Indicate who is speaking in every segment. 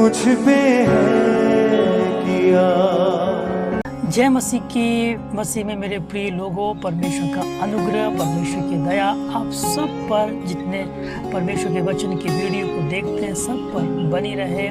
Speaker 1: मुझ पे है किया।
Speaker 2: जय मसीह की। मसीह में मेरे प्रिय लोगों, परमेश्वर का अनुग्रह, परमेश्वर की दया आप सब पर, जितने परमेश्वर के वचन की वीडियो को देखते हैं सब पर बनी रहे।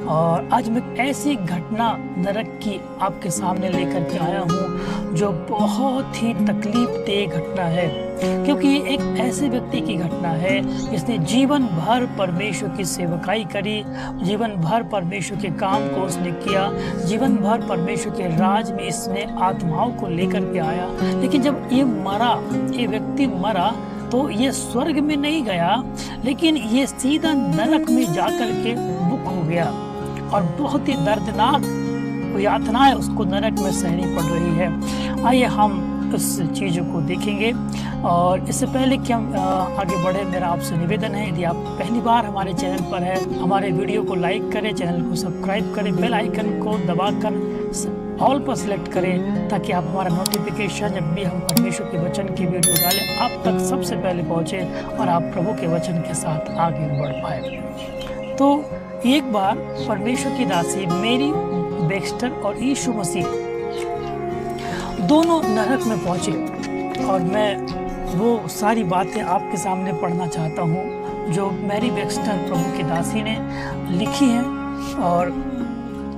Speaker 2: और आज मैं ऐसी घटना नरक की आपके सामने लेकर के आया हूँ जो बहुत ही तकलीफ देह घटना है, क्योंकि ये एक ऐसे व्यक्ति की घटना है जिसने जीवन भर परमेश्वर की सेवकाई करी, जीवन भर परमेश्वर के काम को उसने किया, जीवन भर परमेश्वर के राज में इसने आत्माओं को लेकर के आया। लेकिन जब ये व्यक्ति मरा तो ये स्वर्ग में नहीं गया, लेकिन ये सीधा नरक में जाकर के बुक हो गया और बहुत ही दर्दनाक यातनाएं उसको नरक में सहनी पड़ रही है। आइए हम उस चीज़ों को देखेंगे। और इससे पहले कि हम आगे बढ़े, मेरा आपसे निवेदन है, यदि आप पहली बार हमारे चैनल पर है, हमारे वीडियो को लाइक करें, चैनल को सब्सक्राइब करें, बेल आइकन को दबाकर ऑल पर सेलेक्ट करें, ताकि आप हमारा नोटिफिकेशन जब भी हम परमेश्वर के वचन की वीडियो डालें आप तक सबसे पहले पहुँचे और आप प्रभु के वचन के साथ आगे बढ़ पाए। तो एक बार परमेश्वर की दासी मेरी बेक्स्टर और यीशु मसीह दोनों नरक में पहुंचे, और मैं वो सारी बातें आपके सामने पढ़ना चाहता हूं जो मैरी बेक्स्टर प्रभु की दासी ने लिखी हैं। और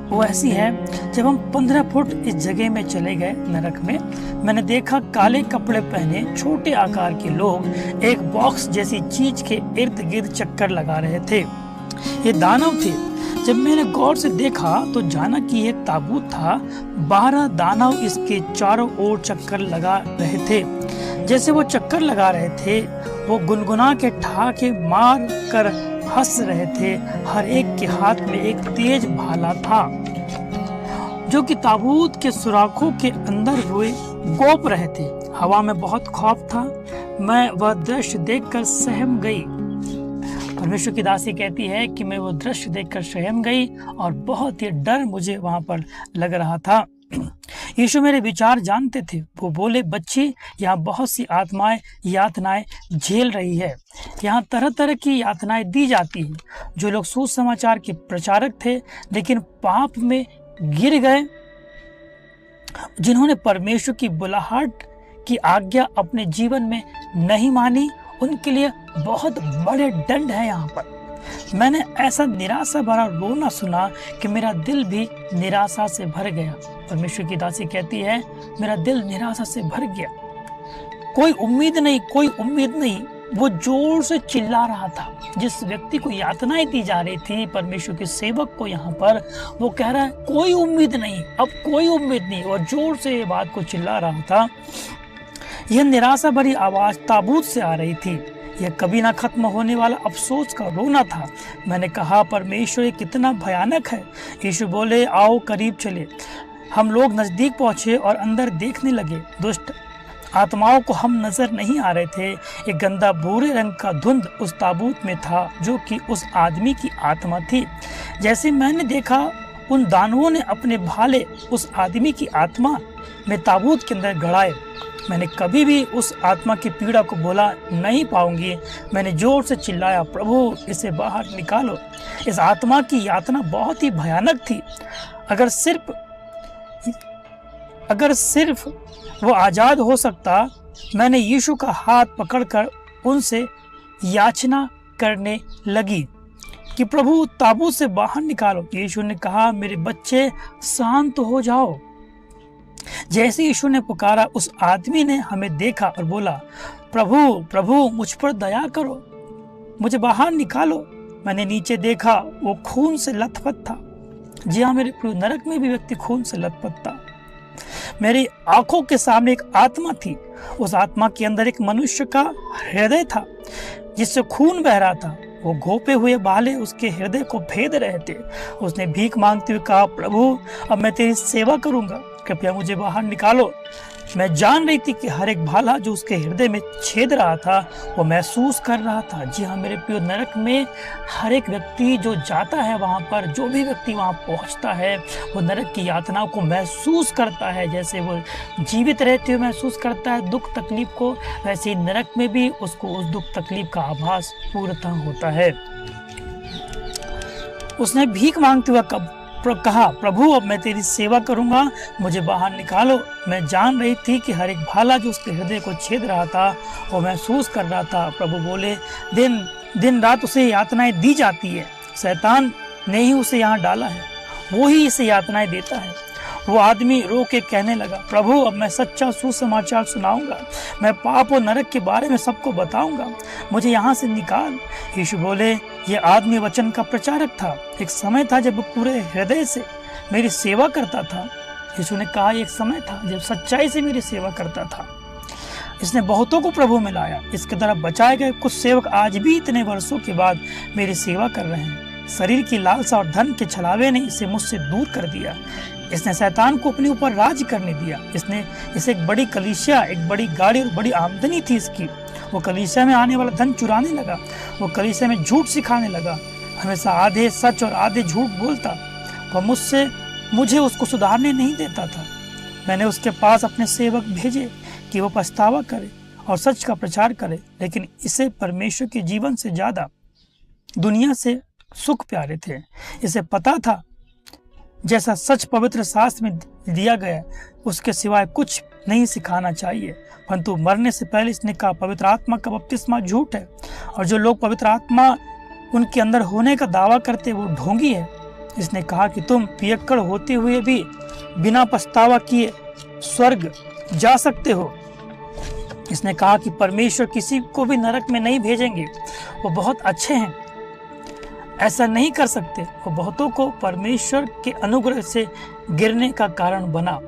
Speaker 2: वो ऐसी है, जब हम 15 फुट इस जगह में चले गए नरक में, मैंने देखा काले कपड़े पहने छोटे आकार के लोग एक बॉक्स जैसी चीज के इर्द गिर्द चक्कर लगा रहे थे। ये दानव थे। जब मैंने गौर से देखा तो जाना कि यह ताबूत था। 12 दानव इसके चारों ओर चक्कर लगा रहे थे। जैसे वो चक्कर लगा रहे थे, वो गुनगुना के ठहाके मार कर हंस रहे थे। हर एक के हाथ में एक तेज भाला था जो कि ताबूत के सुराखों के अंदर हुए गोप रहे थे। हवा में बहुत खौफ था। मैं वह दृश्य देखकर सहम गई। परमेश्वर की दासी कहती है कि मैं वो दृश्य देखकर सहम गई और बहुत ही डर मुझे वहां पर लग रहा था। यीशु मेरे विचार जानते थे। वो बोले, बच्ची, यहाँ बहुत सी आत्माएं यातनाएं झेल रही है। यहाँ तरह तरह की यातनाएं दी जाती हैं। जो लोग सुसमाचार के प्रचारक थे लेकिन पाप में गिर गए, जिन्होंने परमेश्वर की बुलाहट की आज्ञा अपने जीवन में नहीं मानी, उनके लिए बहुत बड़े दंड है यहाँ पर। मैंने ऐसा निराशा भरा रोना सुना कि मेरा दिल भी निराशा से भर गया। परमेश्वर की दासी कहती है, मेरा दिल निराशा से भर गया। कोई उम्मीद नहीं, कोई उम्मीद नहीं। वो जोर से चिल्ला रहा था। जिस व्यक्ति को यातनाएं दी जा रही थी, परमेश्वर के सेवक को, यहाँ पर वो कह रहा है कोई उम्मीद नहीं, अब कोई उम्मीद नहीं, और जोर से ये बात को चिल्ला रहा था। यह निराशा भरी आवाज ताबूत से आ रही थी। यह कभी ना खत्म होने वाला अफसोस का रोना था। मैंने कहा, परमेश्वर ये कितना भयानक है। यीशु बोले, आओ करीब चले। हम लोग नजदीक पहुंचे और अंदर देखने लगे। दुष्ट आत्माओं को हम नजर नहीं आ रहे थे। एक गंदा भूरे रंग का धुंध उस ताबूत में था जो कि उस आदमी की आत्मा थी। जैसे मैंने देखा, उन दानवों ने अपने भाले उस आदमी की आत्मा में ताबूत के अंदर गड़ाए। मैंने कभी भी उस आत्मा की पीड़ा को बोला नहीं पाऊंगी। मैंने जोर से चिल्लाया, प्रभु इसे बाहर निकालो। इस आत्मा की यातना बहुत ही भयानक थी। अगर सिर्फ वो आजाद हो सकता। मैंने यीशु का हाथ पकड़कर उनसे याचना करने लगी कि प्रभु ताबूत से बाहर निकालो। यीशु ने कहा, मेरे बच्चे शांत हो जाओ। जैसे यीशु ने पुकारा, उस आदमी ने हमें देखा और बोला, प्रभु प्रभु मुझ पर दया करो, मुझे बाहर निकालो। मैंने नीचे देखा, वो खून से लथपथ था। जी हाँ मेरे प्रिय, नरक में भी व्यक्ति खून से लथपथ था। मेरी आंखों के सामने एक आत्मा थी। उस आत्मा के अंदर एक मनुष्य का हृदय था जिससे खून बह रहा था। वो घोपे हुए भाले उसके हृदय को भेद रहे थे। उसने भीख मांगते हुए कहा, प्रभु अब मैं तेरी सेवा करूंगा, कृपया मुझे बाहर निकालो। मैं जान रही थी कि हर एक भाला जो उसके हृदय में छेद रहा था वो महसूस कर रहा था। जी हाँ मेरे प्रिय, नरक में हर एक व्यक्ति जो जाता है, वहाँ पर जो भी व्यक्ति वहाँ पहुँचता है, वो नरक की यातनाओं को महसूस करता है। जैसे वो जीवित रहते हुए महसूस करता है दुख तकलीफ को, वैसे ही नरक में भी उसको उस दुख तकलीफ का आभास पूर्णतः होता है। उसने भीख मांगते हुए कहा, प्रभु अब मैं तेरी सेवा करूंगा, मुझे बाहर निकालो। मैं जान रही थी कि हर एक भाला जो उसके हृदय को छेद रहा था वो महसूस कर रहा था। प्रभु बोले, दिन रात उसे यातनाएं दी जाती है, शैतान ने ही उसे यहाँ डाला है, वो ही इसे यातनाएं देता है। वो आदमी रो के कहने लगा, प्रभु अब मैं सच्चा सुसमाचार सुनाऊंगा, मैं पाप और नरक के बारे में सबको बताऊंगा, मुझे यहाँ से निकाल। यीशु बोले, ये आदमी वचन का प्रचारक था। एक समय था जब वो पूरे हृदय से मेरी सेवा करता था। यीशु ने कहा, एक समय था जब सच्चाई से मेरी सेवा करता था। इसने बहुतों को प्रभु में लाया। इसके द्वारा बचाए गए कुछ सेवक आज भी इतने वर्षों के बाद मेरी सेवा कर रहे हैं। शरीर की लालसा और धन के छलावे ने इसे मुझसे दूर कर दिया। इसने शैतान को अपने ऊपर राज करने दिया। इसने इसे एक बड़ी कलीसिया, एक बड़ी गाड़ी और बड़ी आमदनी थी इसकी। वो कलीसिया में आने वाला धन चुराने लगा। वो कलीसिया में झूठ सिखाने लगा, हमेशा आधे सच और आधे झूठ बोलता। वह मुझे उसको सुधारने नहीं देता था। मैंने उसके पास अपने सेवक भेजे कि वो पछतावा करे और सच का प्रचार करे, लेकिन इसे परमेश्वर के जीवन से ज्यादा दुनिया से सुख प्यारे थे। इसे पता था जैसा सच पवित्र शास्त्र में दिया गया उसके सिवाय कुछ नहीं सिखाना चाहिए। परंतु मरने से पहले इसने कहा, पवित्र आत्मा का बपतिस्मा झूठ है और जो लोग पवित्र आत्मा उनके अंदर होने का दावा करते वो ढोंगी है। इसने कहा कि तुम पियक्कड़ होते हुए भी बिना पछतावा किए स्वर्ग जा सकते हो। इसने कहा कि परमेश्वर किसी को भी नरक में नहीं भेजेंगे, वो बहुत अच्छे हैं, ऐसा नहीं कर सकते। वो बहुतों को परमेश्वर के अनुग्रह से गिरने का कारण बना।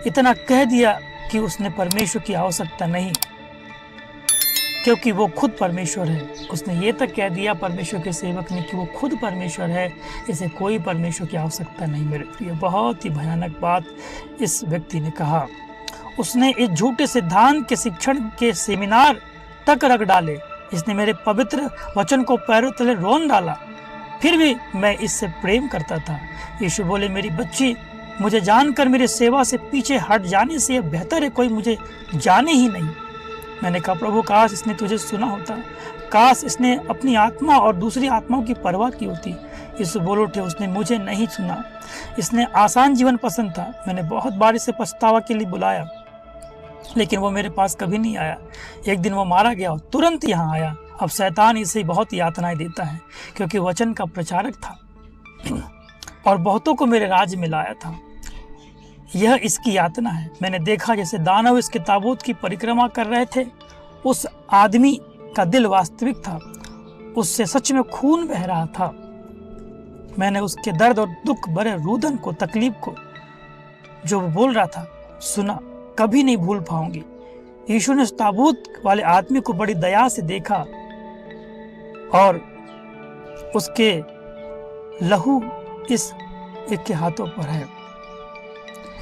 Speaker 2: इतना कह दिया कि उसने परमेश्वर की आवश्यकता नहीं, क्योंकि वो खुद परमेश्वर है। उसने ये तक कह दिया परमेश्वर के सेवक ने कि वो खुद परमेश्वर है, इसे कोई परमेश्वर की आवश्यकता नहीं। मेरे प्रिय, बहुत ही भयानक बात इस व्यक्ति ने कहा। उसने इस झूठे सिद्धांत के शिक्षण के सेमिनार तक रख डाले। इसने मेरे पवित्र वचन को पैरों तले रोन डाला, फिर भी मैं इससे प्रेम करता था। यीशु बोले, मेरी बच्ची, मुझे जानकर मेरी सेवा से पीछे हट जाने से यह बेहतर है कोई मुझे जाने ही नहीं। मैंने कहा, प्रभु काश इसने तुझे सुना होता, काश इसने अपनी आत्मा और दूसरी आत्माओं की परवाह की होती। यीशु बोल उठे, उसने मुझे नहीं सुना। इसने आसान जीवन पसंद था। मैंने बहुत बार इसे पछतावा के लिए बुलाया, लेकिन वो मेरे पास कभी नहीं आया। एक दिन वो मारा गया और तुरंत यहाँ आया। अब शैतान इसे बहुत यातनाएं देता है, क्योंकि वचन का प्रचारक था और बहुतों को मेरे राज्य में लाया था। यह इसकी यातना है। मैंने देखा जैसे दानव इसके ताबूत की परिक्रमा कर रहे थे। उस आदमी का दिल वास्तविक था, उससे सच में खून बह रहा था। मैंने उसके दर्द और दुख भरे रुदन को, तकलीफ को, जो वो बोल रहा था, सुना। कभी नहीं भूल पाऊंगी। यीशु ने उस ताबूत वाले आदमी को बड़ी दया से देखा और उसके लहू इस एक के हाथों पर है।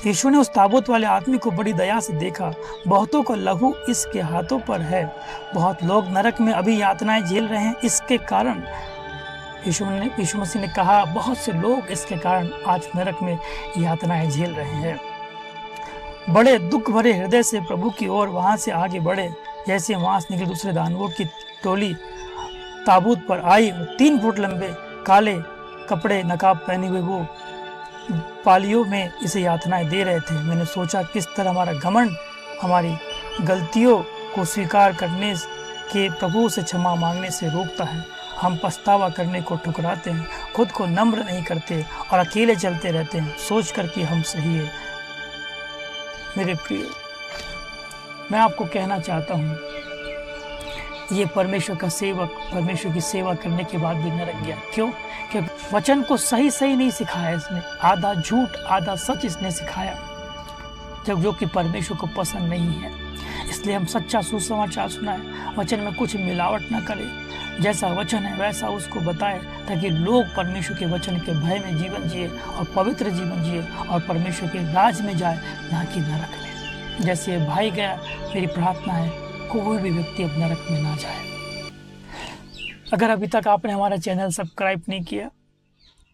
Speaker 2: यीशु ने उस ताबूत वाले आदमी को बड़ी दया से देखा। बहुतों का लहू इसके हाथों पर है। बहुत लोग नरक में अभी यातनाएं झेल रहे हैं इसके कारण। यीशु मसीह ने कहा, बहुत से लोग इसके कारण आज नरक में यातनाएं झेल रहे हैं। बड़े दुख भरे हृदय से प्रभु की ओर वहां से आगे बढ़े। जैसे वहां से निकले दूसरे दानवों की टोली ताबूत पर आई और 3 फुट लंबे काले कपड़े नकाब पहने हुए वो पालियों में इसे यातनाएं दे रहे थे। मैंने सोचा किस तरह हमारा घमंड हमारी गलतियों को स्वीकार करने के, प्रभु से क्षमा मांगने से रोकता है। हम पछतावा करने को ठुकराते हैं, खुद को नम्र नहीं करते और अकेले चलते रहते हैं, सोच कर कि हम सही है। मेरे प्रिय, मैं आपको कहना चाहता हूँ, ये परमेश्वर का सेवक परमेश्वर की सेवा करने के बाद भी नरक गया। क्यों? क्योंकि वचन को सही नहीं सिखाया इसने। आधा झूठ आधा सच इसने सिखाया, जो कि परमेश्वर को पसंद नहीं है। इसलिए हम सच्चा सुसमाचार सुनाएं, वचन में कुछ मिलावट ना करें, जैसा वचन है वैसा उसको बताएं, ताकि लोग परमेश्वर के वचन के भय में जीवन जिए और पवित्र जीवन जिए और परमेश्वर के राज में जाए, ना कि नरक में। जैसे भाई गया, मेरी प्रार्थना है कोई भी व्यक्ति अब नरक में ना जाए। अगर अभी तक आपने हमारा चैनल सब्सक्राइब नहीं किया,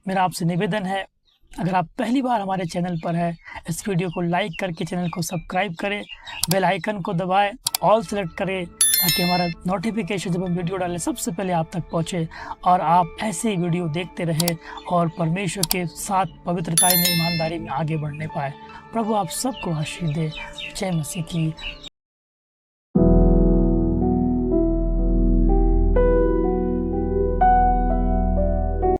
Speaker 2: मेरा आपसे निवेदन है, अगर आप पहली बार हमारे चैनल पर है, इस वीडियो को लाइक करके चैनल को सब्सक्राइब करें, बेल आइकन को दबाएं, ऑल सेलेक्ट करें, ताकि हमारा नोटिफिकेशन जब हम वीडियो डालें सबसे पहले आप तक पहुँचे और आप ऐसे ही वीडियो देखते रहें और परमेश्वर के साथ पवित्रता में, ईमानदारी में आगे बढ़ने पाए। प्रभु आप सबको आशीष दे। जय मसीह की